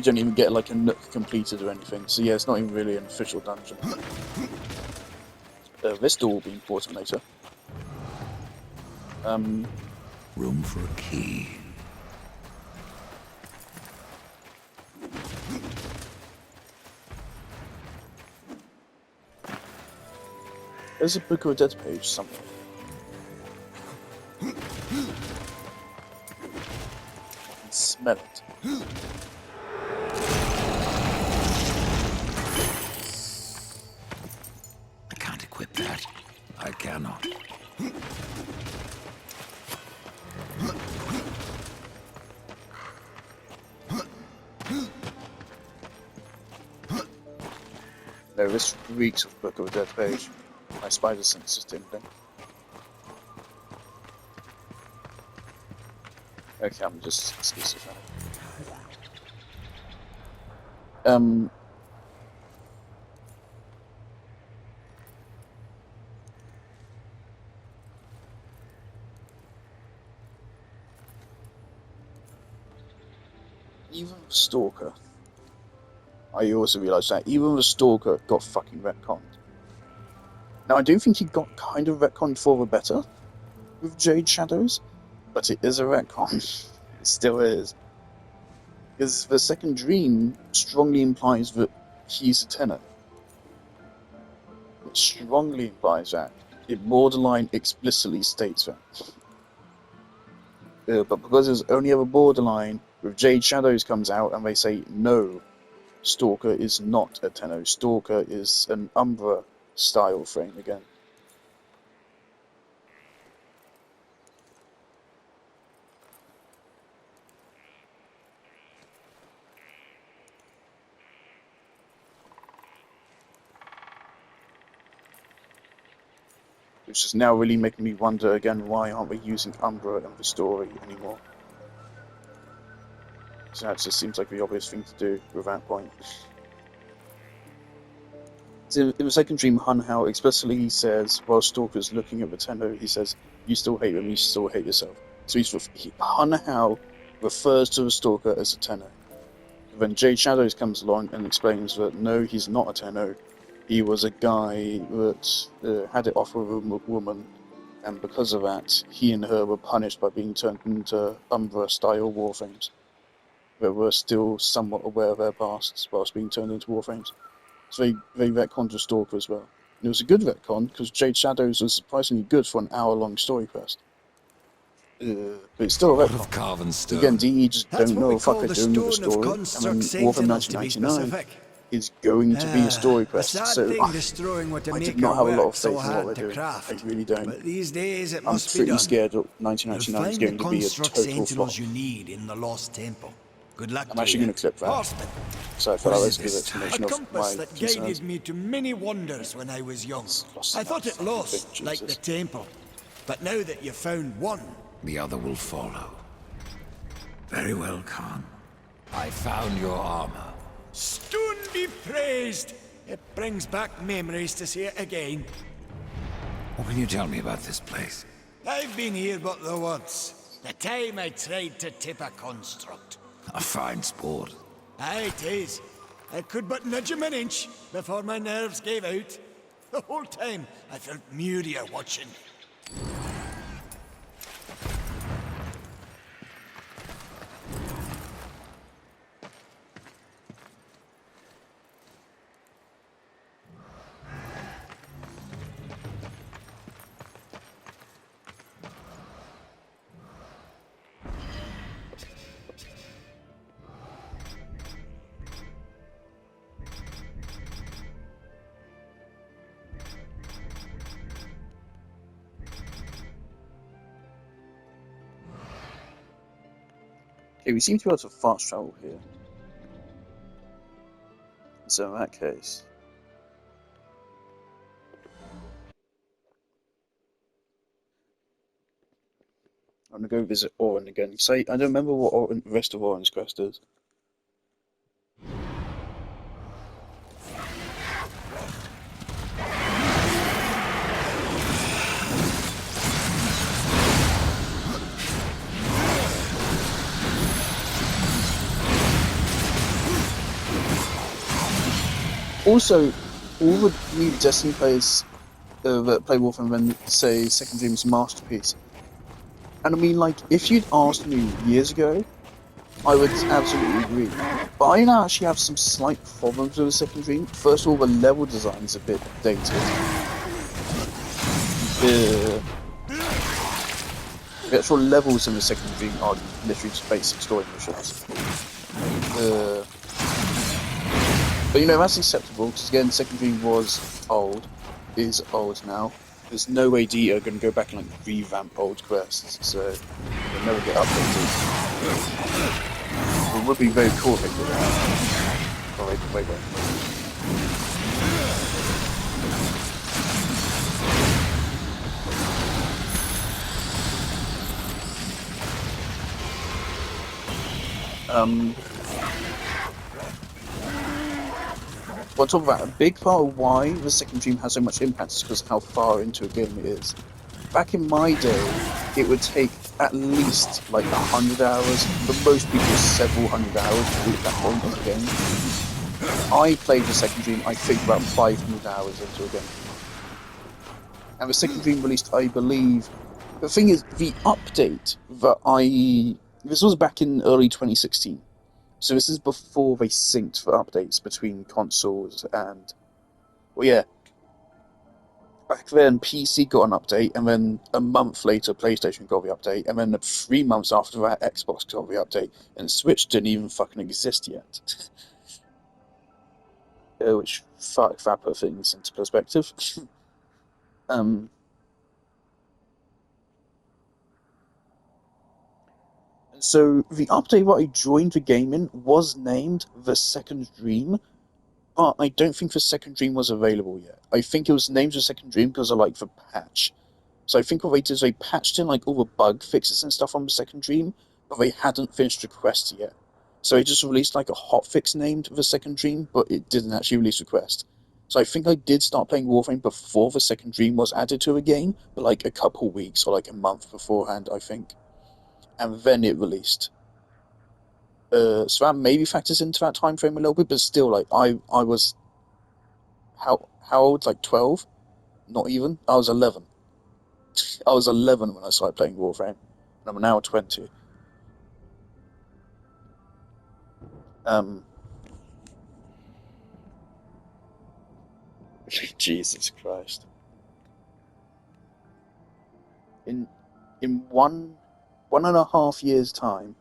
You don't even get like a nook completed or anything. So yeah, it's not even really an official dungeon. This door will be important later. Room for a key. There's a Book of the Dead page somewhere. I can smell it. I can't equip that. I cannot. No, this reeks of Book of the Dead page. My spider sense is tingling. Okay, I'm just schizophrenic. Even the Stalker, I also realised that even the Stalker got fucking retconned. Now I do think he got kind of retconned for the better with Jade Shadows, but it is a retcon. It still is. Because the second dream strongly implies that he's a tenor. It strongly implies that. It borderline explicitly states that. But because there's only ever borderline, with Jade Shadows comes out and they say, no, Stalker is not a tenor. Stalker is an Umbra style frame again. Which is now really making me wonder again, why aren't we using Umbra in the story anymore? So that just seems like the obvious thing to do with that point. So in the second dream, Hunhao explicitly says, while Stalker's looking at the Tenno, he says, you still hate him, you still hate yourself. So Hunhao refers to the Stalker as a Tenno. Then Jade Shadows comes along and explains that no, he's not a Tenno. He was a guy that had it off with a woman, and because of that, he and her were punished by being turned into Umbra-style warframes. They were still somewhat aware of their pasts whilst being turned into warframes. So they retconned the Stalker as well. And it was a good retcon, because Jade Shadows was surprisingly good for an hour-long story quest. But it's still a retcon. Again, DE just don't know what the fuck they're doing with the story. I mean, Warframe 1999 is going to be a story quest, so I did not have a lot of faith in what they're doing. I really don't. But these days it I'm must be pretty done. scared that 1999 is going to be a total flop. You need in the Lost Temple. Good luck. I'm actually going to clip that, Horseman. so I feel like that's a good explanation A of compass my that concerns. guided me to many wonders when I was young. I thought it lost, like the temple. But now that you've found one, The other will follow. Very well, Khan. I found your armor. Stone be praised. It brings back memories to see it again. What can you tell me about this place? I've been here but the once. The time I tried to tip a construct. A fine sport. Aye, it is. I could but nudge him an inch before my nerves gave out. The whole time I felt Muria watching. Okay, we seem to be able to fast travel here. So in that case, I'm going to go visit Orin again. Say, I don't remember what the rest of Orin's quest is. Also, all the new Destiny players that play Warframe and say Second Dream's masterpiece. And I mean, like, if you'd asked me years ago, I would absolutely agree. But I now actually have some slight problems with the Second Dream. First of all, the level design's a bit dated. The actual levels in the Second Dream are literally just basic story missions. But you know, that's acceptable, because again, Second Dream is old now. There's no way DE are going to go back and like revamp old quests, so they'll never get updated. It would be very cool if they did that. Oh, wait. On top of that, a big part of why the Second Dream has so much impact is because of how far into a game it is. Back in my day, it would take at least like 100 hours, for most people several hundred hours to reach that point in the game. I played the Second Dream, I think, about 500 hours into a game. And the Second Dream released, I believe... The thing is, the update that This was back in early 2016. So this is before they synced the updates between consoles and... Well, yeah. Back then, PC got an update, and then a month later, PlayStation got the update, and then 3 months after that, Xbox got the update, and Switch didn't even fucking exist yet. Which, fuck, that put things into perspective. So, the update that I joined the game in was named The Second Dream, but I don't think the Second Dream was available yet. I think it was named The Second Dream because of, like, the patch. So I think what they did is they patched in, like, all the bug fixes and stuff on the Second Dream, but they hadn't finished the quest yet. So they just released, like, a hotfix named The Second Dream, but it didn't actually release the quest. So I think I did start playing Warframe before the Second Dream was added to the game, but, like, a couple weeks or, like, a month beforehand, I think. And then it released. So that maybe factors into that time frame a little bit, but still, like, I was... How old? Like, 12? Not even? I was 11. I was 11 when I started playing Warframe, and I'm now 20. Jesus Christ. In one and a half years' time,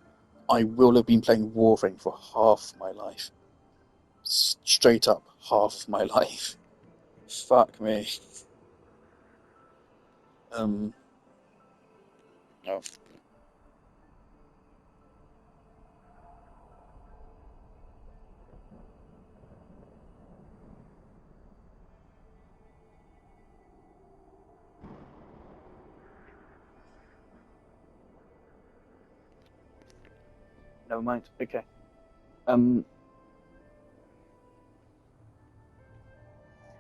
I will have been playing Warframe for half my life. Straight up, half my life. Fuck me. Oh. Never mind. Okay.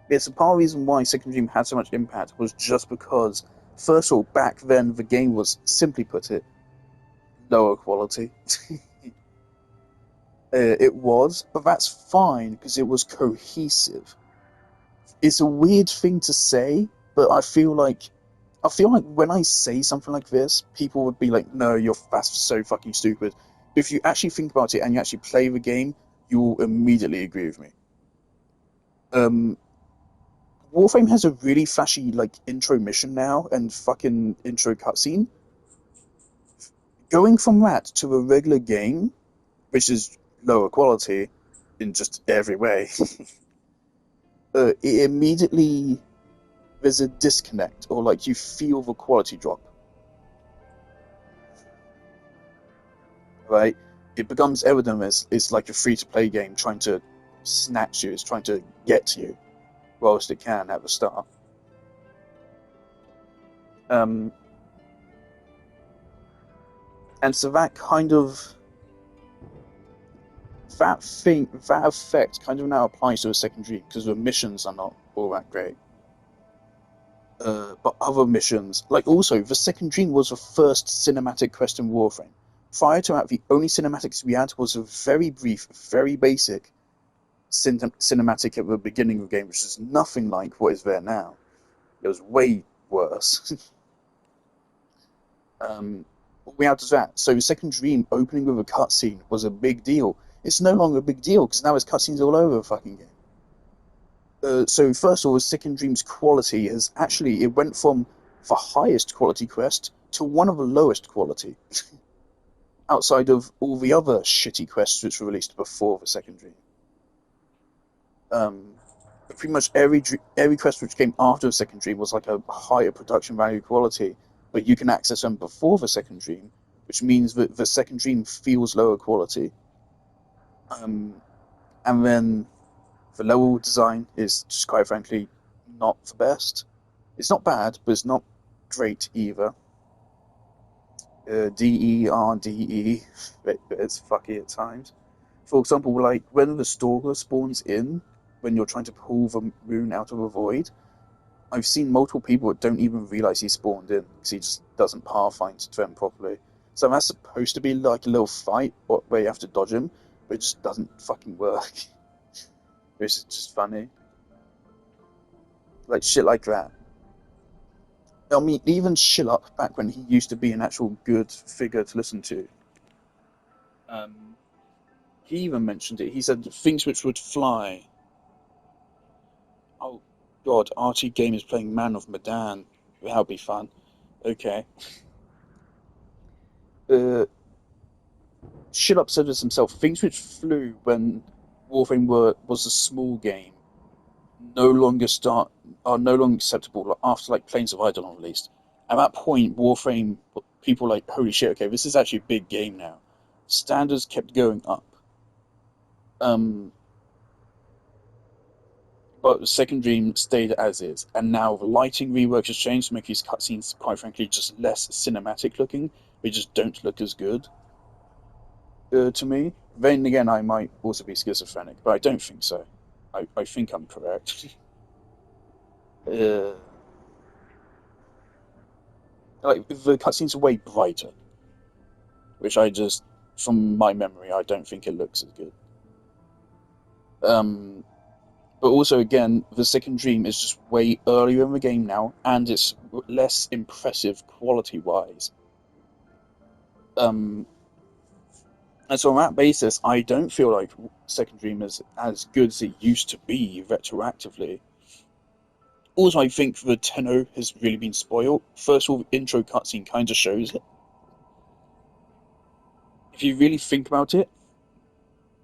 It's a part of the reason why Second Dream had so much impact was just because, first of all, back then the game was, simply put it, lower quality. It was, but that's fine because it was cohesive. It's a weird thing to say, but I feel like when I say something like this, people would be like, "No, that's so fucking stupid." But if you actually think about it and you actually play the game, you will immediately agree with me. Warframe has a really flashy like intro mission now and fucking intro cutscene. Going from that to a regular game, which is lower quality in just every way, it immediately there's a disconnect, or like you feel the quality drop. Right? It becomes evident as it's like a free-to-play game trying to snatch you, it's trying to get to you, whilst it can at the start. And so that kind of that effect kind of now applies to a Second Dream because the missions are not all that great. But other missions, like also the Second Dream was the first cinematic quest in Warframe. Prior to that, the only cinematics we had was a very brief, very basic cinematic at the beginning of the game, which is nothing like what is there now. It was way worse. We had that. So the second dream opening with a cutscene was a big deal. It's no longer a big deal because now there's cutscenes all over the fucking game. So first of all, Second Dream's quality has actually, it went from the highest quality quest to one of the lowest quality, outside of all the other shitty quests which were released before the Second Dream. Pretty much every quest which came after the Second Dream was like a higher production value quality, but you can access them before the Second Dream, which means that the Second Dream feels lower quality. And then the level design is just quite frankly not the best. It's not bad, but it's not great either. DERDE, it's fucky at times. For example, like when the stalker spawns in, when you're trying to pull the rune out of a void, I've seen multiple people that don't even realize he spawned in because he just doesn't pathfind to them properly. So that's supposed to be like a little fight where you have to dodge him, but it just doesn't fucking work. It's just funny. Like shit like that. I mean, even Shillup, back when he used to be an actual good figure to listen to, he even mentioned it. He said things which would fly. Oh, God, RT Game is playing Man of Medan. That'll be fun. Okay. Shillup said this himself. Things which flew when Warframe was a small game are no longer acceptable after like Planes of Eidolon released. At that point, Warframe people were like, holy shit, okay, this is actually a big game now. Standards kept going up. But the Second Dream stayed as is, and now the lighting rework has changed to make these cutscenes, quite frankly, just less cinematic looking. They just don't look as good to me. Then again, I might also be schizophrenic, but I don't think so. I think I'm correct. uh, like the cutscenes are way brighter, which I just, from my memory, I don't think it looks as good. But also, again, the Second Dream is just way earlier in the game now, and it's less impressive quality-wise. And so on that basis, I don't feel like Second Dream is as good as it used to be retroactively. Also, I think the Tenno has really been spoiled. First of all, the intro cutscene kind of shows it. If you really think about it,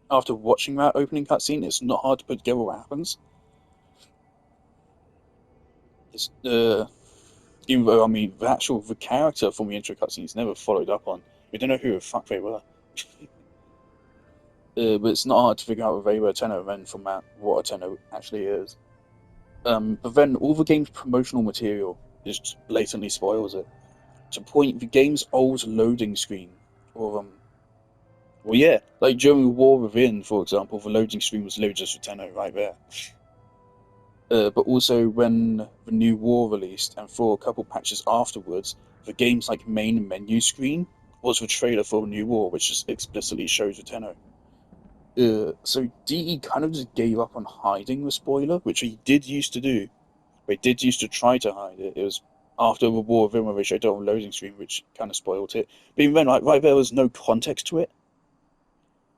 after watching that opening cutscene, it's not hard to put together what happens. It's, even though, I mean, the character from the intro cutscene is never followed up on. We don't know who the fuck they were. But it's not hard to figure out if they were a Tenno then from that, what a Tenno actually is. But then all the game's promotional material just blatantly spoils it. To point, the game's old loading screen, or well, yeah, like during War Within, for example, the loading screen was loaded just for Tenno right there. But also when the new War released, and for a couple patches afterwards, the game's like main menu screen was the trailer for the new War, which just explicitly shows the Tenno. So DE kind of just gave up on hiding the spoiler, which he did used to do. They did used to try to hide it. It was after the War of Within where they showed it on loading screen, which kind of spoiled it. But even then, like, right there was no context to it.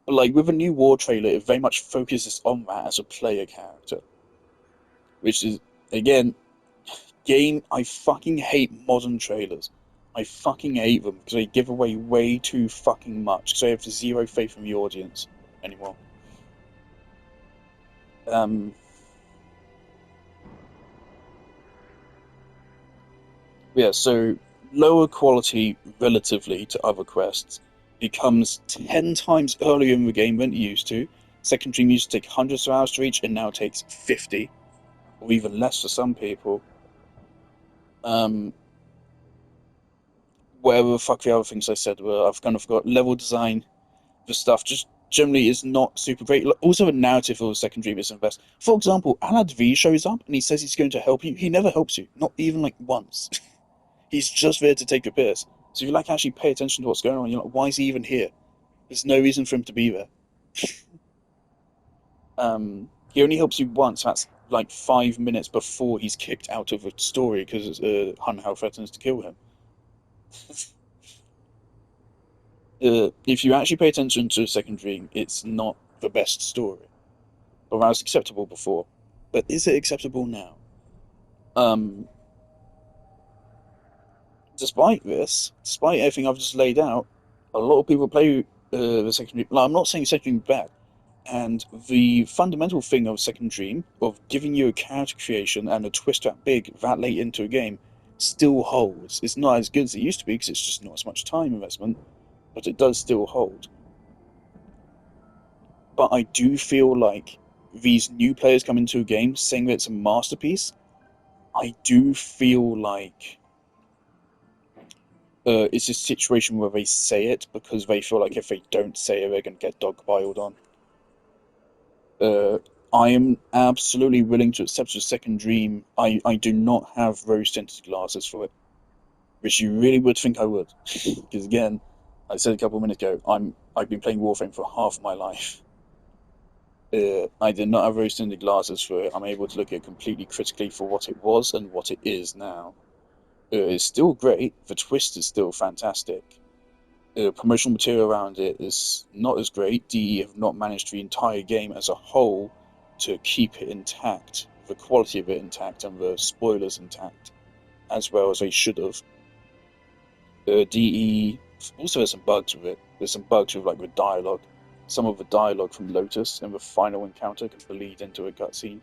But like with a new War trailer, it very much focuses on that as a player character. Which is, again, I fucking hate modern trailers. I fucking hate them because they give away way too fucking much. Because I have zero faith in the audience anymore. Yeah, so lower quality relatively to other quests becomes 10 times earlier in the game than it used to. Second Dream used to take hundreds of hours to reach, and now takes 50, or even less for some people. Whatever the fuck the other things I said were, I've kind of forgot. Level design, the stuff just generally is not super great. Also, the narrative of the Second Dream isn't best. For example, Alad V shows up and he says he's going to help you. He never helps you, not even like once. He's just there to take a piss. So if you like actually pay attention to what's going on, you're like, why is he even here? There's no reason for him to be there. He only helps you once. That's like 5 minutes before he's kicked out of a story because Hun Hao threatens to kill him. If you actually pay attention to Second Dream, it's not the best story. But that was acceptable before. But is it acceptable now? Um, despite everything I've just laid out, a lot of people play the Second Dream. Like, I'm not saying Second Dream is bad. And the fundamental thing of Second Dream, of giving you a character creation and a twist that big that late into a game, still holds. It's not as good as it used to be because it's just not as much time investment, but it does still hold. But I do feel like these new players come into a game saying that it's a masterpiece. I do feel like it's a situation where they say it because they feel like if they don't say it, they're going to get dogpiled on. Uh, I am absolutely willing to accept a second dream. I do not have rose-tinted glasses for it, which you really would think I would, because again, I said a couple of minutes ago, I've been playing Warframe for half my life. I did not have rose-tinted glasses for it. I'm able to look at it completely critically for what it was and what it is now. It's still great. The twist is still fantastic. Promotional material around it is not as great. DE have not managed the entire game as a whole to keep it intact, the quality of it intact, and the spoilers intact, as well as they should have. DE also has some bugs with it. There's some bugs with like the dialogue. Some of the dialogue from Lotus in the final encounter can bleed into a cutscene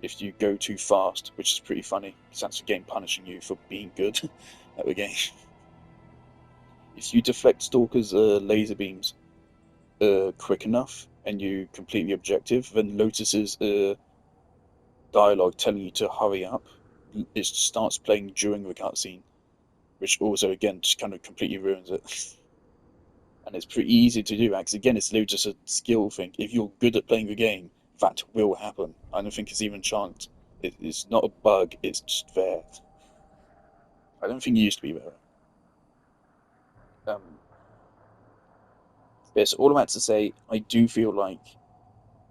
if you go too fast, which is pretty funny because that's the game punishing you for being good at the game. If you deflect Stalker's laser beams quick enough and you complete the objective, then Lotus's dialogue telling you to hurry up, it starts playing during the cutscene, which also again just kind of completely ruins it. And it's pretty easy to do that because again, it's just a skill thing. If you're good at playing the game, that will happen. I don't think it's even chance. It's not a bug. It's just there. I don't think it used to be there. Um, it's all about to say. I do feel like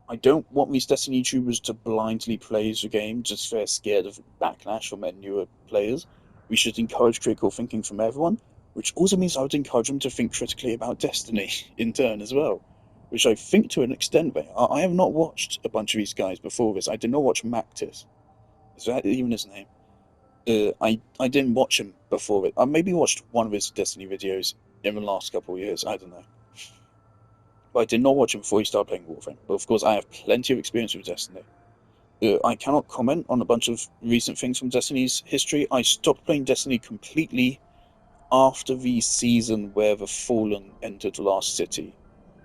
I don't want these Destiny YouTubers to blindly praise the game just for they're scared of backlash from their newer players. We should encourage critical thinking from everyone, which also means I would encourage them to think critically about Destiny in turn as well. Which I think to an extent they are. I have not watched a bunch of these guys before this. I did not watch Mactis. Is that even his name? I didn't watch him before it. I maybe watched one of his Destiny videos in the last couple of years. I don't know. But I did not watch him before he started playing Warframe. But of course, I have plenty of experience with Destiny. I cannot comment on a bunch of recent things from Destiny's history. I stopped playing Destiny completely after the season where the Fallen entered the last city.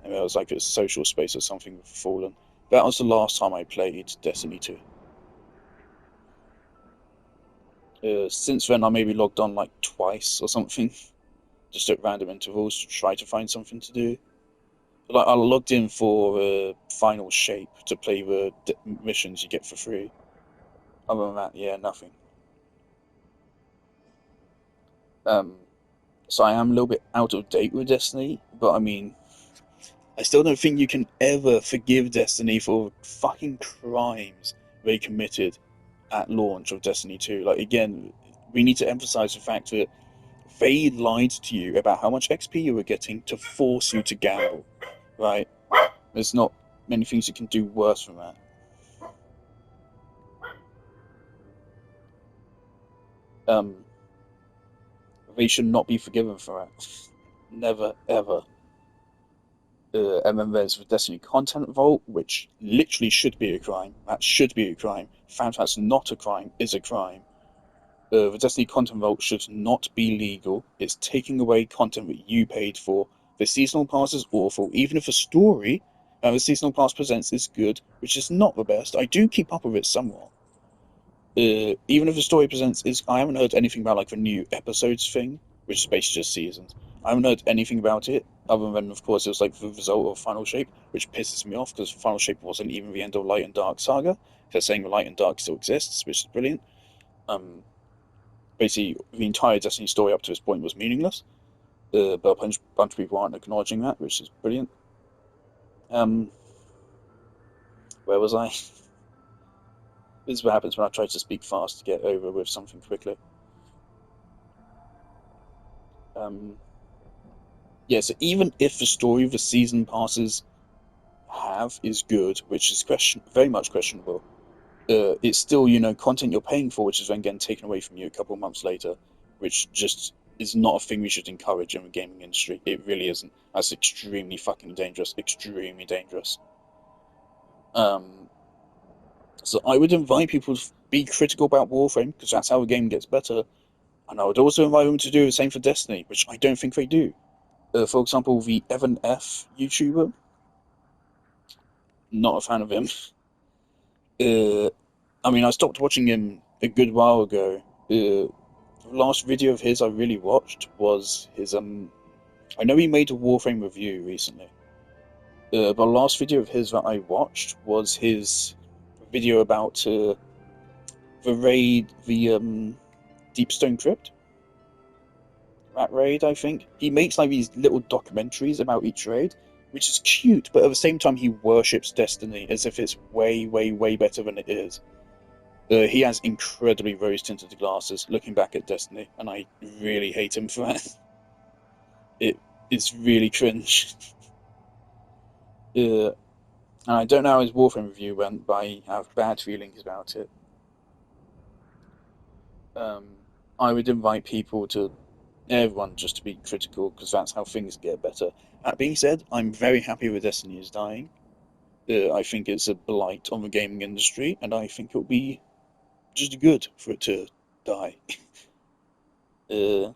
And it was like a social space or something with the Fallen. That was the last time I played Destiny 2. Since then, I maybe logged on like twice or something, just at random intervals to try to find something to do. Like I logged in for Final Shape to play the missions you get for free. Other than that, yeah, nothing. Um, so I am a little bit out of date with Destiny, but I mean, I still don't think you can ever forgive Destiny for fucking crimes they committed at launch of Destiny 2. Like again, we need to emphasize the fact that they lied to you about how much XP you were getting to force you to gamble, right? There's not many things you can do worse than that. Um, they should not be forgiven for that. Never, ever. And then there's the Destiny Content Vault, which literally should be a crime. That should be a crime. The fact that's not a crime is a crime. The Destiny Content Vault should not be legal. It's taking away content that you paid for. The seasonal pass is awful. Even if the story the seasonal pass presents is good, which is not the best, I do keep up with it somewhat. Even if the story presents is, I haven't heard anything about like the new episodes thing, which is basically just seasons. I haven't heard anything about it, other than of course it was like the result of Final Shape, which pisses me off because Final Shape wasn't even the end of Light and Dark saga. They're saying the Light and Dark still exists, which is brilliant. Basically, the entire Destiny story up to this point was meaningless, but a bunch of people aren't acknowledging that, which is brilliant. Um, Where was I? This is what happens when I try to speak fast to get over with something quickly. Yeah, so even if the story of the season passes is good, which is very much questionable, it's still, content you're paying for, which is then getting taken away from you a couple of months later, which just is not a thing we should encourage in the gaming industry. It really isn't. That's extremely fucking dangerous. Extremely dangerous. So I would invite people to be critical about Warframe, because that's how the game gets better. And I would also invite them to do the same for Destiny, which I don't think they do. For example, the Evan F YouTuber, not a fan of him. I mean, I stopped watching him a good while ago. The last video of his I really watched was his I know he made a Warframe review recently. But the last video of his that I watched was his video about the raid, the Deepstone Crypt. That raid, I think. He makes like these little documentaries about each raid, which is cute, but at the same time he worships Destiny as if it's way, way, way better than it is. He has incredibly rose-tinted glasses looking back at Destiny, and I really hate him for that. It's really cringe. And I don't know how his Warframe review went, but I have bad feelings about it. Um, I would invite everyone just to be critical, because that's how things get better. That being said, I'm very happy with Destiny is dying. I think it's a blight on the gaming industry, and I think it'll be just good for it to die. uh,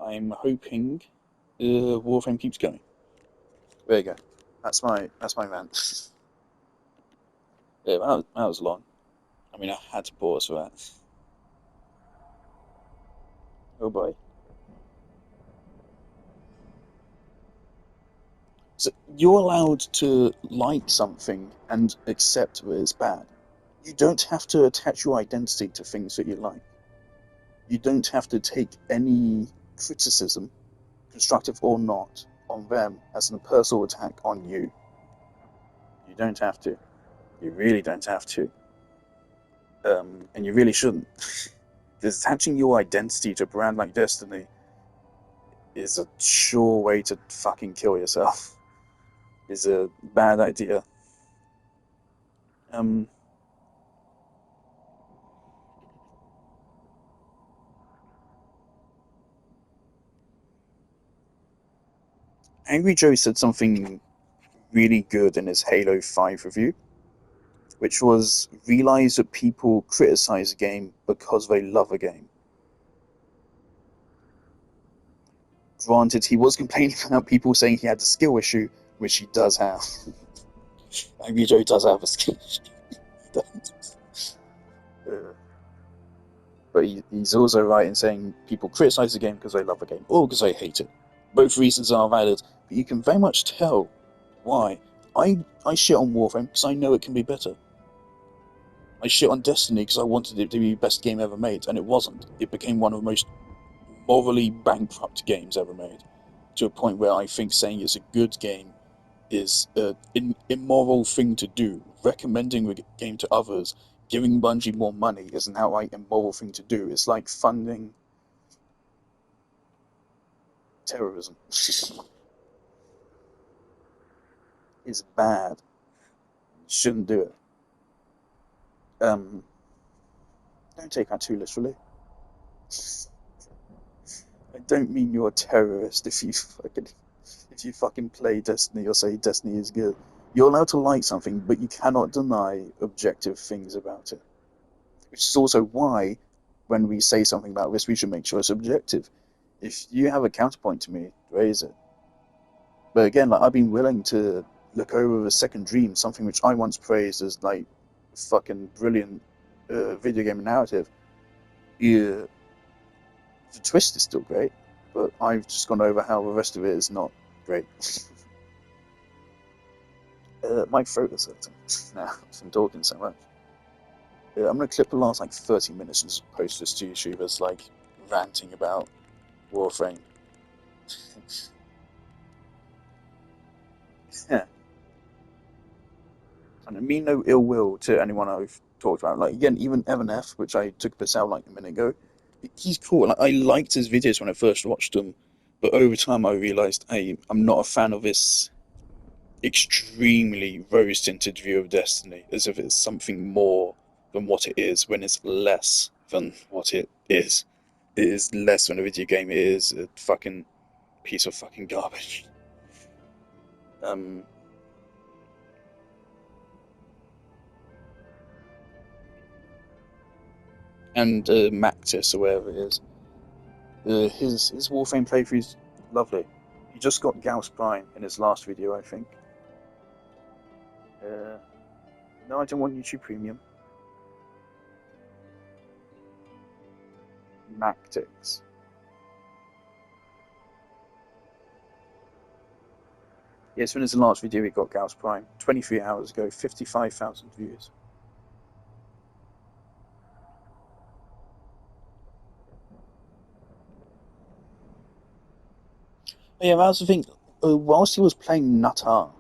I'm hoping Warframe keeps going. There you go. That's my rant. Yeah, that was long. I mean, I had to pause for that. Oh boy. So you're allowed to like something and accept that it's bad. You don't have to attach your identity to things that you like. You don't have to take any criticism, constructive or not, on them as a personal attack on you. You don't have to. You really don't have to. And you really shouldn't. Because attaching your identity to a brand like Destiny is a sure way to fucking kill yourself. Is a bad idea. Um, Angry Joe said something really good in his Halo 5 review, which was realize that people criticize a game because they love a game. Granted, he was complaining about people saying he had a skill issue, which he does have. Angry Joe does have a skill issue. But he's also right in saying people criticize the game because they love the game, or because they hate it. Both reasons are valid, but you can very much tell why. I shit on Warframe because I know it can be better. I shit on Destiny because I wanted it to be the best game ever made, and it wasn't. It became one of the most morally bankrupt games ever made, to a point where I think saying it's a good game is an immoral thing to do. Recommending the game to others, giving Bungie more money, is an outright immoral thing to do. It's like funding terrorism. It's bad. You shouldn't do it. Um, don't take that too literally. I don't mean you're a terrorist if you fucking play Destiny or say Destiny is good. You're allowed to like something, but you cannot deny objective things about it. Which is also why, when we say something about this, we should make sure it's objective. If you have a counterpoint to me, raise it. But again, like, I've been willing to look over the Second Dream, something which I once praised as like fucking brilliant video game narrative. Yeah, the twist is still great, but I've just gone over how the rest of it is not great. My throat is hurting now from talking so much. I'm gonna clip the last like 30 minutes and just post this to YouTube as like ranting about Warframe. Yeah. And I mean no ill will to anyone I've talked about. Like again, even Evan F, which I took a piss out like a minute ago, he's cool. Like I liked his videos when I first watched them, but over time I realized, hey, I'm not a fan of this extremely rose-tinted view of Destiny, as if it's something more than what it is, when it's less than what it is. It is less than a video game. It is a fucking piece of fucking garbage. Um, and Mactis, or whatever it is, his Warframe playthrough is lovely. He just got Gauss Prime in his last video, I think. No, I don't want YouTube Premium. Mactics. Yes, when his last video he got Gauss Prime. 23 hours ago, 55,000 views. But yeah, that was the thing. Whilst he was playing Natar,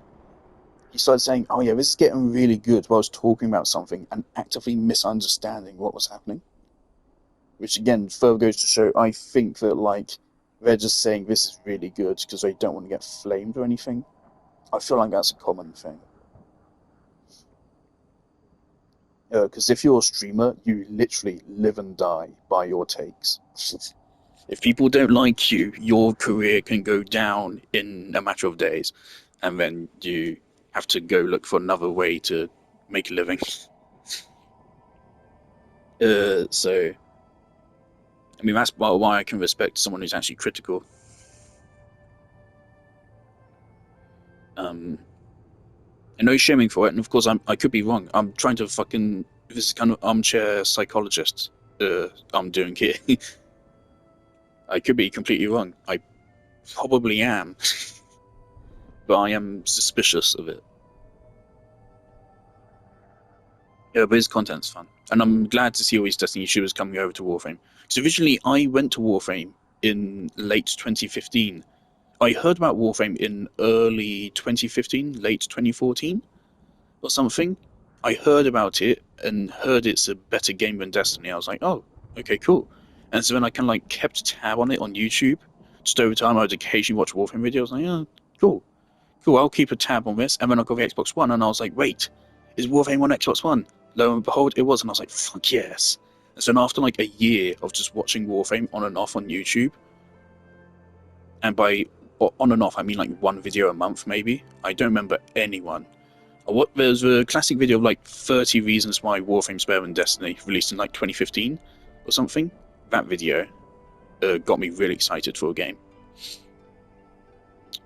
he started saying, oh yeah, this is getting really good, while I was talking about something and actively misunderstanding what was happening. Which again, further goes to show, I think that, like, they're just saying this is really good because they don't want to get flamed or anything. I feel like that's a common thing. Because if you're a streamer, you literally live and die by your takes. If people don't like you, your career can go down in a matter of days, and then you have to go look for another way to make a living. So, I mean, that's why I can respect someone who's actually critical. And no shaming for it, and of course I could be wrong. I'm trying to fucking, this is kind of armchair psychologist I'm doing here. I could be completely wrong. I probably am, but I am suspicious of it. Yeah, but his content's fun, and I'm glad to see all these Destiny YouTubers coming over to Warframe. Because originally I went to Warframe in late 2015. I heard about Warframe in early 2015, late 2014, or something. I heard about it and heard it's a better game than Destiny. I was like, oh, okay, cool. And so then I kind of like kept tab on it on YouTube. Just over time, I would occasionally watch Warframe videos. Like, oh, cool, cool. I'll keep a tab on this. And then I got the Xbox One, and I was like, wait, is Warframe on Xbox One? Lo and behold, it was, and I was like, fuck yes. And so then after like a year of just watching Warframe on and off on YouTube, and by on and off I mean like one video a month maybe. I don't remember anyone. There's a classic video of like 30 reasons why Warframe's better than Destiny, released in like 2015 or something. That video got me really excited for a game.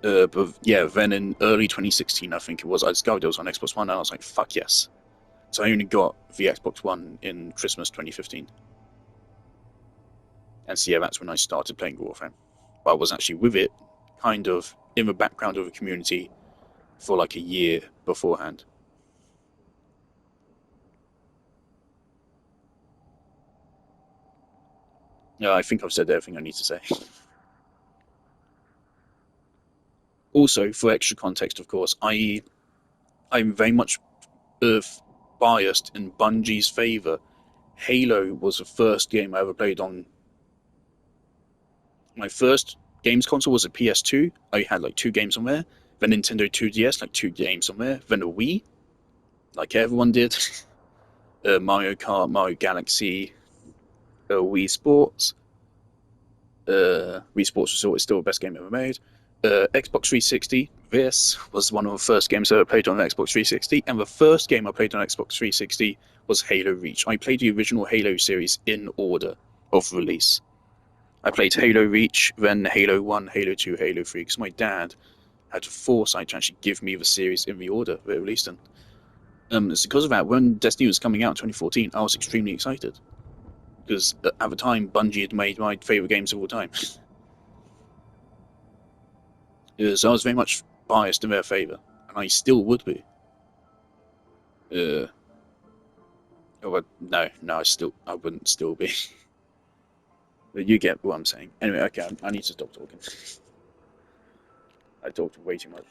But yeah, then in early 2016, I think it was, I discovered it was on Xbox One, and I was like, fuck yes. So I only got the Xbox One in Christmas 2015. And so yeah, that's when I started playing Warframe. But I was actually with it, kind of in the background of a community, for like a year beforehand. Yeah, I think I've said everything I need to say. Also, for extra context, of course, I'm very much biased in Bungie's favour. Halo was the first game I ever played on. My first games console was a PS2. I had like 2 games on there. Then Nintendo 2DS, like 2 games on there. Then a Wii, like everyone did. Mario Kart, Mario Galaxy, Wii Sports. Wii Sports was still the best game ever made. Xbox 360. This was one of the first games I ever played on Xbox 360, and the first game I played on Xbox 360 was Halo Reach. I played the original Halo series in order of release. I played Halo Reach, then Halo 1, Halo 2, Halo 3, because my dad had the foresight to actually give me the series in the order they released in. It's because of that, when Destiny was coming out in 2014, I was extremely excited. Because at the time, Bungie had made my favourite games of all time. So I was very much biased in their favour, and I still would be. No, I wouldn't still be. But you get what I'm saying. Anyway, okay, I need to stop talking. I talked way too much.